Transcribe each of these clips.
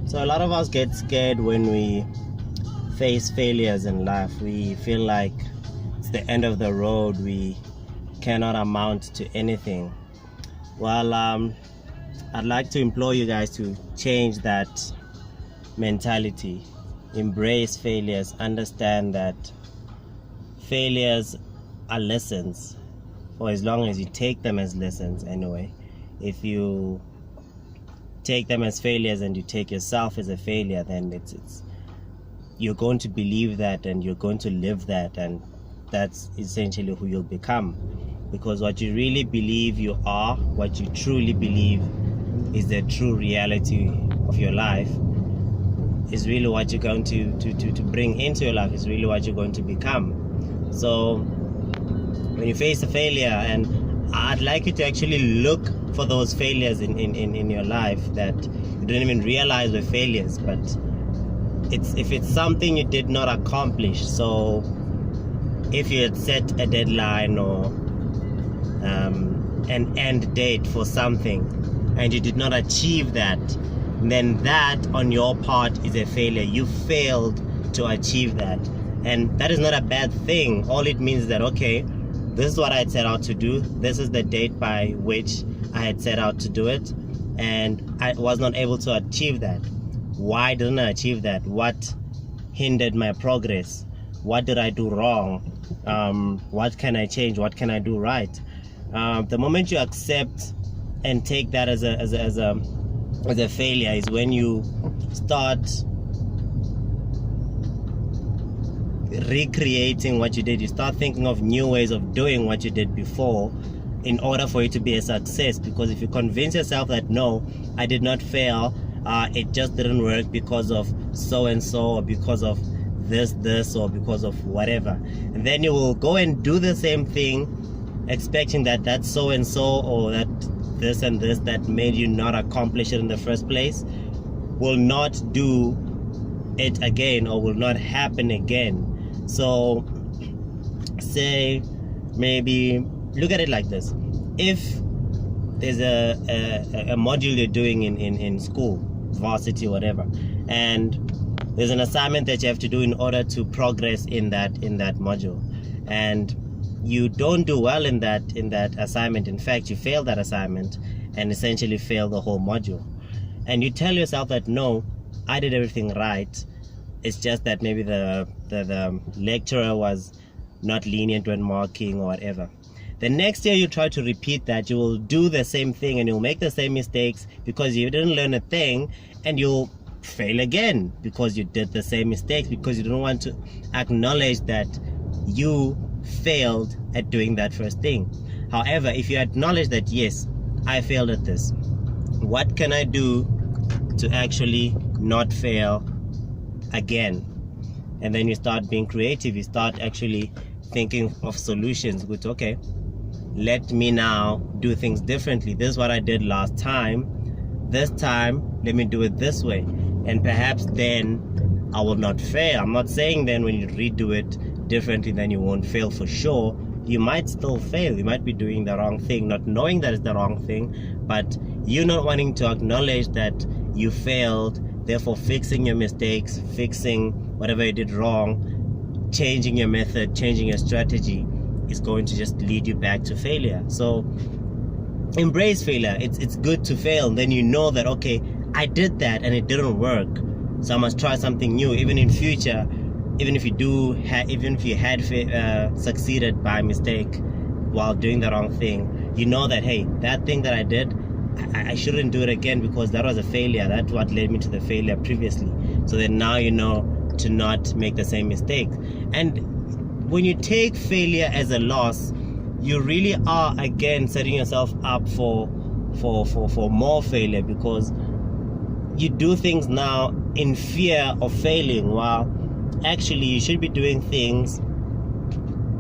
So a lot of us get scared when we face failures in life. We feel like it's the end of the road. We cannot amount to anything. Well, I'd like to implore you guys to change that mentality. Embrace failures. Understand that failures are lessons, for as long as you take them as lessons anyway. If you take them as failures and you take yourself as a failure, then you're going to believe that and you're going to live that, and that's essentially who you'll become. Because what you really believe you are, what you truly believe is the true reality of your life, is really what you're going to bring into your life, is really what you're going to become. So when you face a failure, and I'd like you to actually look for those failures in your life that you didn't even realize were failures, but if it's something you did not accomplish. So if you had set a deadline or an end date for something and you did not achieve that, then that on your part is a failure. You failed to achieve that, and that is not a bad thing. All it means is that, okay, this is what I had set out to do, this is the date by which I had set out to do it, and I was not able to achieve that. Why didn't I achieve that? What hindered my progress? What did I do wrong? What can I change? What can I do right? The moment you accept and take that as a failure is when you start recreating what you did. You start thinking of new ways of doing what you did before in order for it to be a success. Because if you convince yourself that no, I did not fail, it just didn't work because of so and so, or because of this, or because of whatever, and then you will go and do the same thing expecting that so and so, or that this and this that made you not accomplish it in the first place will not do it again, or will not happen again. So say, maybe look at it like this: if there's a module you're doing in school, varsity, whatever, and there's an assignment that you have to do in order to progress in that module, and you don't do well in that assignment. In fact, you fail that assignment and essentially fail the whole module, and you tell yourself that no, I did everything right. It's just that maybe the lecturer was not lenient when marking or whatever. The next year you try to repeat that, you will do the same thing and you'll make the same mistakes because you didn't learn a thing, and you'll fail again because you did the same mistakes, because you don't want to acknowledge that you failed at doing that first thing. However, if you acknowledge that yes, I failed at this, what can I do to actually not fail again? And then you start being creative. You start actually thinking of solutions with, okay, let me now do things differently. This is what I did last time. This time, let me do it this way. And perhaps then I will not fail. I'm not saying then when you redo it differently, then you won't fail for sure. You might still fail. You might be doing the wrong thing, not knowing that it's the wrong thing, but you not wanting to acknowledge that you failed, therefore fixing your mistakes, fixing whatever you did wrong, changing your method, changing your strategy is going to just lead you back to failure. So embrace failure. It's good to fail. Then you know that, okay, I did that and it didn't work, so I must try something new. Even in future, even if you had succeeded by mistake while doing the wrong thing, you know that, hey, that thing that I did, I shouldn't do it again because that was a failure. That's what led me to the failure previously. So then now you know to not make the same mistake. And when you take failure as a loss, you really are again setting yourself up for more failure, because you do things now in fear of failing, while actually you should be doing things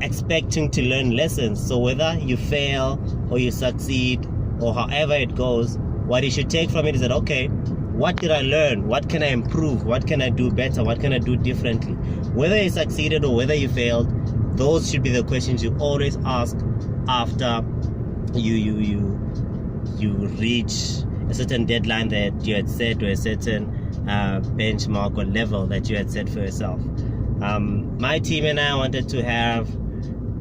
expecting to learn lessons. So whether you fail or you succeed or however it goes, what you should take from it is that, okay, what did I learn? What can I improve? What can I do better? What can I do differently? Whether you succeeded or whether you failed, those should be the questions you always ask after you reach a certain deadline that you had set, or a certain benchmark or level that you had set for yourself. My team and I wanted to have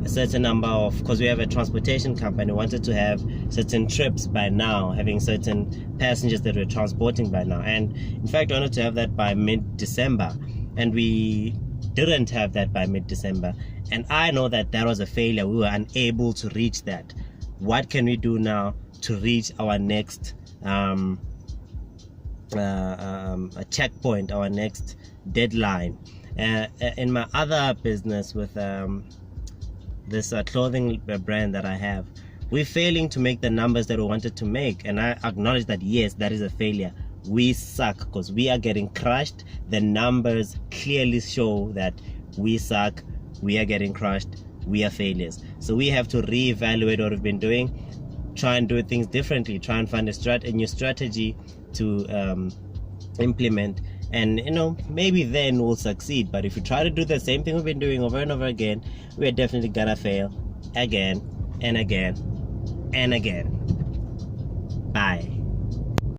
a certain number of, because we have a transportation company, wanted to have certain trips by now, having certain passengers that we're transporting by now, and in fact wanted to have that by mid-December, and we didn't have that by mid-December, and I know that that was a failure. We were unable to reach that. What can we do now to reach our next a checkpoint, our next deadline? In my other business with this clothing brand that I have, we're failing to make the numbers that we wanted to make, and I acknowledge that yes, that is a failure. We suck because we are getting crushed. The numbers clearly show that we suck, we are getting crushed, we are failures. So we have to reevaluate what we've been doing, try and do things differently, try and find a new strategy to implement, and maybe then we'll succeed. But if we try to do the same thing we've been doing over and over again, we're definitely gonna fail again and again and again. Bye.